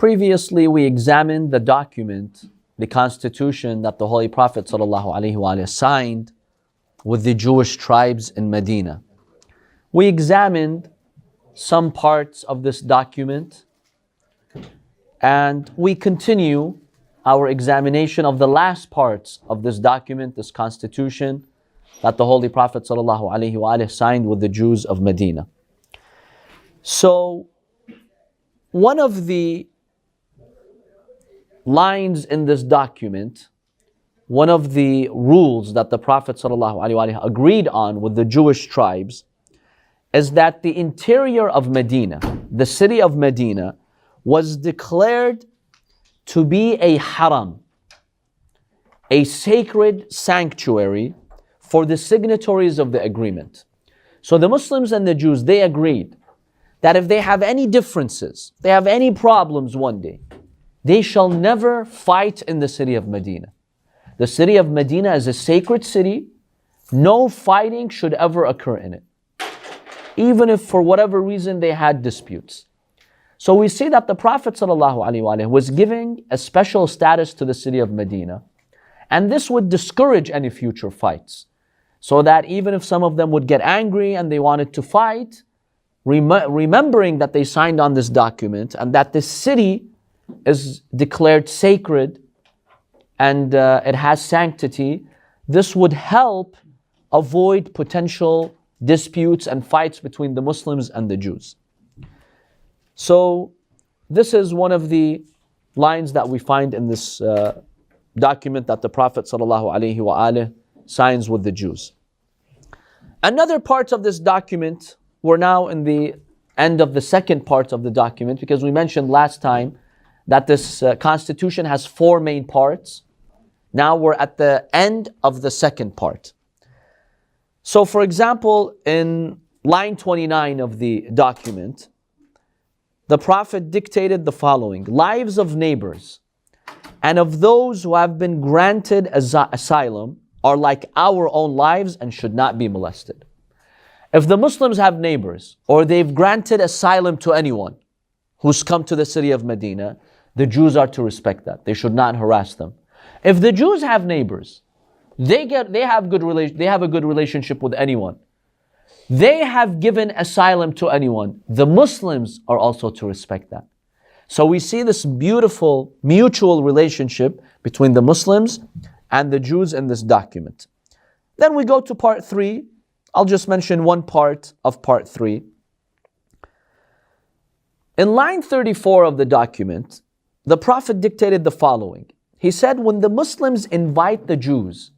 previously we examined the document, the constitution that the Holy Prophet ﷺ signed with the Jewish tribes in Medina. We examined some parts of this document, and we continue our examination of the last parts of this document, this constitution that the Holy Prophet ﷺ signed with the Jews of Medina. So, one of the lines in this document, one of the rules that the Prophet ﷺ agreed on with the Jewish tribes, is that the interior of Medina, the city of Medina, was declared to be a haram, a sacred sanctuary for the signatories of the agreement. So the Muslims and the Jews, they agreed that if they have any differences, they have any problems one day, they shall never fight in the city of Medina. The city of Medina is a sacred city. No fighting should ever occur in it, even if for whatever reason they had disputes. So we see that the Prophet ﷺ was giving a special status to the city of Medina, and this would discourage any future fights, so that even if some of them would get angry and they wanted to fight, remembering that they signed on this document and that this city is declared sacred and it has sanctity, this would help avoid potential disputes and fights between the Muslims and the Jews. So this is one of the lines that we find in this document that the Prophet ﷺ signs with the Jews. Another part of this document, we're now in the end of the second part of the document, because we mentioned last time that this constitution has four main parts. Now we're at the end of the second part. So for example, in line 29 of the document, the Prophet dictated the following: lives of neighbors and of those who have been granted asylum are like our own lives and should not be molested. If the Muslims have neighbors or they've granted asylum to anyone who's come to the city of Medina, the Jews are to respect that. They should not harass them. If the Jews have neighbors, they have a good relationship with anyone, they have given asylum to anyone, the Muslims are also to respect that. So we see this beautiful mutual relationship between the Muslims and the Jews in this document. Then we go to part 3. I'll just mention one part of part 3. In line 34 of the document, the Prophet dictated the following. He said, when the Muslims invite the Jews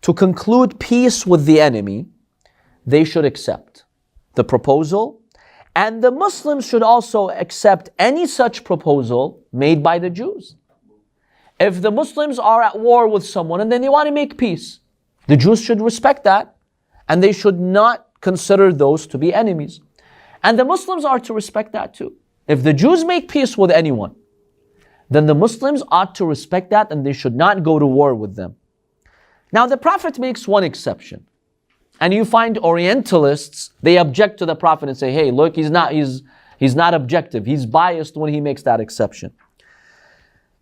to conclude peace with the enemy, they should accept the proposal, and the Muslims should also accept any such proposal made by the Jews. If the Muslims are at war with someone and then they want to make peace, the Jews should respect that, and they should not consider those to be enemies. And the Muslims are to respect that too. If the Jews make peace with anyone, then the Muslims ought to respect that and they should not go to war with them. Now the Prophet makes one exception. And you find Orientalists, they object to the Prophet and say, hey, look, he's not objective. He's biased when he makes that exception.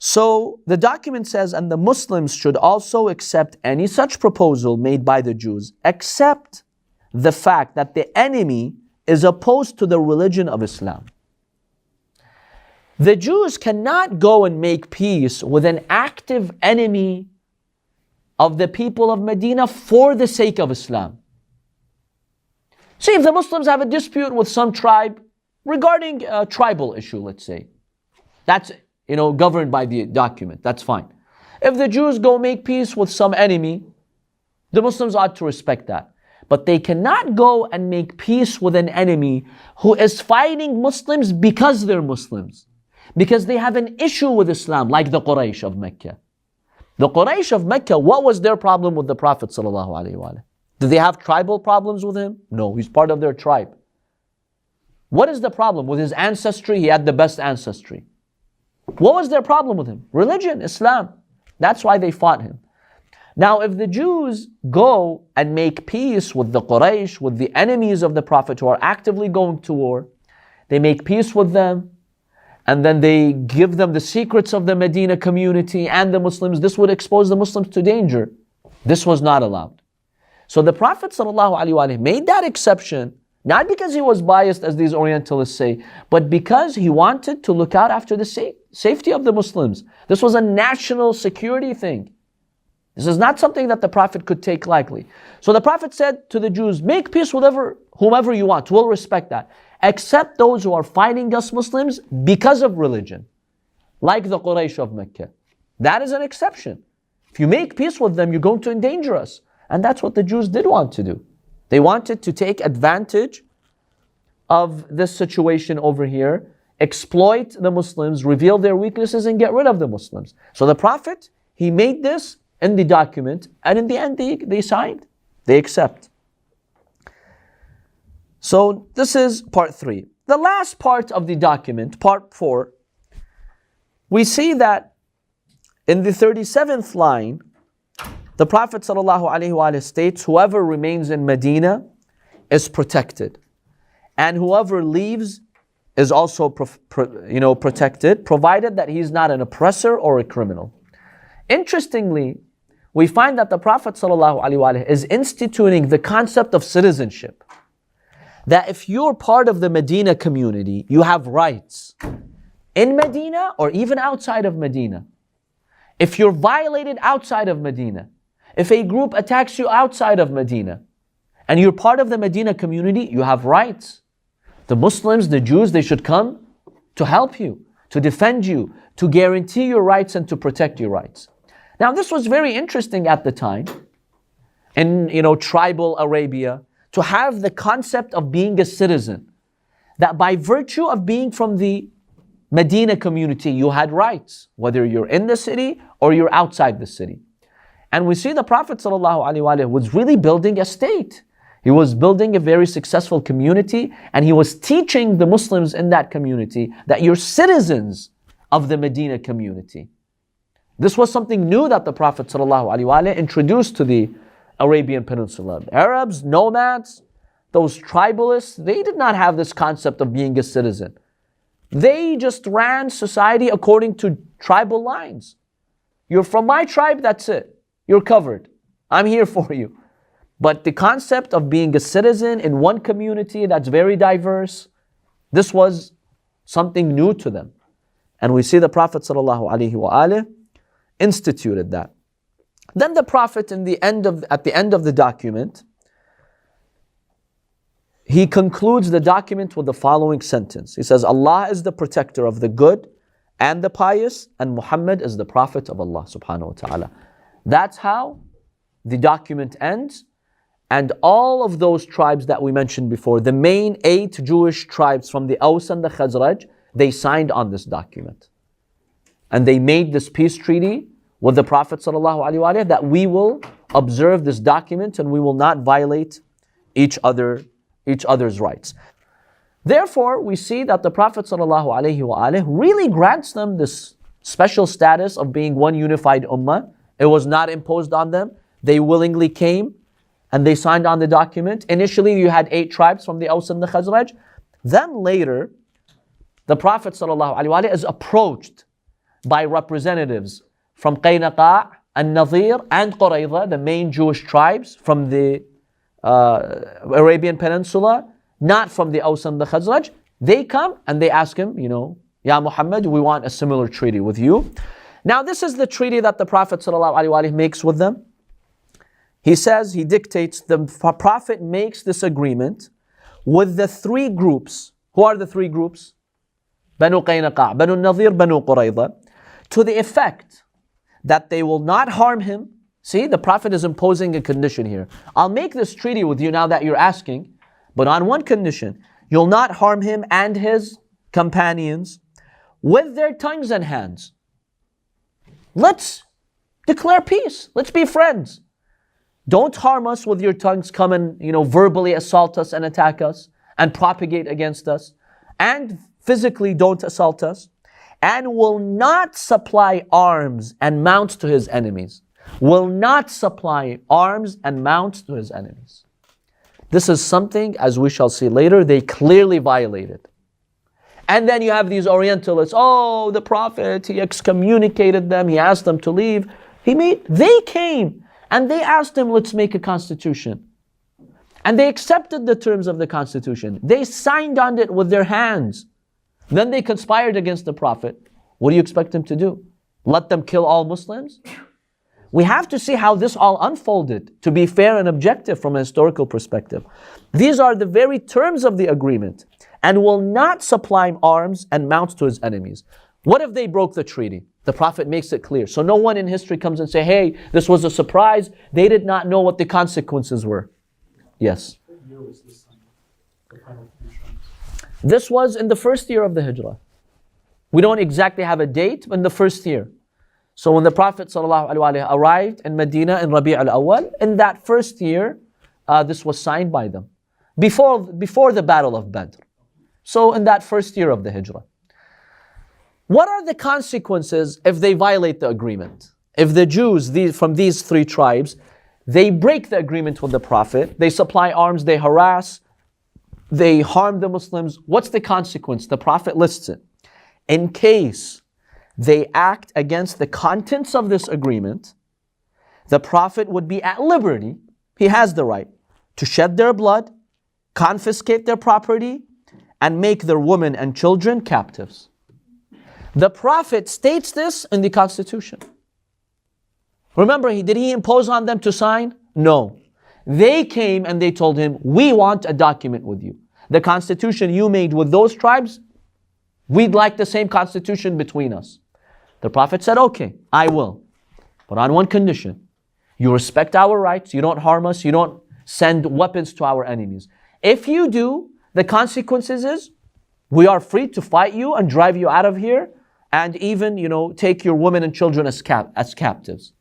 So the document says, and the Muslims should also accept any such proposal made by the Jews, except the fact that the enemy is opposed to the religion of Islam. The Jews cannot go and make peace with an active enemy of the people of Medina for the sake of Islam. See, if the Muslims have a dispute with some tribe regarding a tribal issue, let's say, that's governed by the document, that's fine. If the Jews go make peace with some enemy, the Muslims ought to respect that. But they cannot go and make peace with an enemy who is fighting Muslims because they're Muslims, because they have an issue with Islam, like the Quraysh of Mecca. The Quraysh of Mecca, what was their problem with the Prophet ﷺ? Did they have tribal problems with him? No, he's part of their tribe. What is the problem? With his ancestry, he had the best ancestry. What was their problem with him? Religion, Islam. That's why they fought him. Now, if the Jews go and make peace with the Quraysh, with the enemies of the Prophet who are actively going to war, they make peace with them, and then they give them the secrets of the Medina community and the Muslims, this would expose the Muslims to danger. This was not allowed. So the Prophet ﷺ made that exception, not because he was biased, as these Orientalists say, but because he wanted to look out after the safety of the Muslims. This was a national security thing. This is not something that the Prophet could take lightly. So the Prophet said to the Jews, make peace with whomever you want, we'll respect that, except those who are fighting us Muslims because of religion, like the Quraysh of Mecca. That is an exception. If you make peace with them, you're going to endanger us. And that's what the Jews did want to do. They wanted to take advantage of this situation over here, exploit the Muslims, reveal their weaknesses, and get rid of the Muslims. So the Prophet, he made this in the document, and in the end they signed, they accept. So this is part 3. The last part of the document, part 4, we see that in the 37th line, the Prophet ﷺ states, whoever remains in Medina is protected, and whoever leaves is also protected, provided that he's not an oppressor or a criminal. Interestingly, we find that the Prophet ﷺ is instituting the concept of citizenship. That if you're part of the Medina community, you have rights in Medina or even outside of Medina. If you're violated outside of Medina, if a group attacks you outside of Medina, and you're part of the Medina community, you have rights. The Muslims, the Jews, they should come to help you, to defend you, to guarantee your rights and to protect your rights. Now, this was very interesting at the time in tribal Arabia, to have the concept of being a citizen, that by virtue of being from the Medina community, you had rights, whether you're in the city or you're outside the city. And we see the Prophet ﷺ was really building a state. He was building a very successful community, and he was teaching the Muslims in that community that you're citizens of the Medina community. This was something new that the Prophet ﷺ introduced to the Arabian Peninsula. The Arabs, nomads, those tribalists, they did not have this concept of being a citizen. They just ran society according to tribal lines. You're from my tribe, that's it. You're covered. I'm here for you. But the concept of being a citizen in one community that's very diverse, this was something new to them. And we see the Prophet ﷺ instituted that. Then the Prophet at the end of the document, he concludes the document with the following sentence. He says, Allah is the protector of the good and the pious, and Muhammad is the Prophet of Allah subhanahu wa ta'ala. That's how the document ends. And all of those tribes that we mentioned before, the main 8 Jewish tribes from the Aus and the Khazraj, they signed on this document. And they made this peace treaty with the Prophet ﷺ that we will observe this document and we will not violate each other's rights. Therefore, we see that the Prophet ﷺ really grants them this special status of being one unified ummah. It was not imposed on them. They willingly came and they signed on the document. Initially, you had 8 tribes from the Aus and the Khazraj. Then later, the Prophet ﷺ is approached by representatives from Qaynaqa, An-Nadir, and Qurayza, the main Jewish tribes from the Arabian Peninsula, not from the Aus and the Khazraj. They come and they ask him, Ya Muhammad, we want a similar treaty with you. Now, this is the treaty that the Prophet ﷺ makes with them. He says, he dictates, the Prophet makes this agreement with the 3 groups. Who are the 3 groups? Banu Qaynaqa, Banu Nadir, Banu Qurayza, to the effect that they will not harm him. See, the Prophet is imposing a condition here. I'll make this treaty with you now that you're asking, but on one condition: you'll not harm him and his companions with their tongues and hands. Let's declare peace. Let's be friends. Don't harm us with your tongues. Come and, verbally assault us and attack us and propagate against us. And physically don't assault us. And will not supply arms and mounts to his enemies. Will not supply arms and mounts to his enemies. This is something, as we shall see later, they clearly violated. And then you have these Orientalists, oh, the Prophet, he excommunicated them, he asked them to leave. They came and they asked him, let's make a constitution. And they accepted the terms of the constitution. They signed on it with their hands. Then they conspired against the Prophet. What do you expect him to do? Let them kill all Muslims? We have to see how this all unfolded to be fair and objective from a historical perspective. These are the very terms of the agreement, and will not supply arms and mounts to his enemies. What if they broke the treaty? The Prophet makes it clear. So no one in history comes and say, hey, this was a surprise. They did not know what the consequences were. Yes. What year was this signed? The final conditions? This was in the first year of the Hijrah. We don't exactly have a date, but in the first year. So when the Prophet ﷺ arrived in Medina in Rabi' al-Awwal, in that first year, this was signed by them. Before the Battle of Badr. So in that first year of the Hijrah. What are the consequences if they violate the agreement? If the Jews from these three tribes, they break the agreement with the Prophet, they supply arms, they harass, they harm the Muslims, what's the consequence? The Prophet lists it. In case they act against the contents of this agreement, the Prophet would be at liberty, he has the right, to shed their blood, confiscate their property, and make their women and children captives. The Prophet states this in the Constitution. Remember, did he impose on them to sign? No. They came and they told him, we want a document with you. The constitution you made with those tribes, we'd like the same constitution between us. The Prophet said, okay, I will. But on one condition. You respect our rights, you don't harm us, you don't send weapons to our enemies. If you do, the consequences is, we are free to fight you and drive you out of here, and even, take your women and children as captives.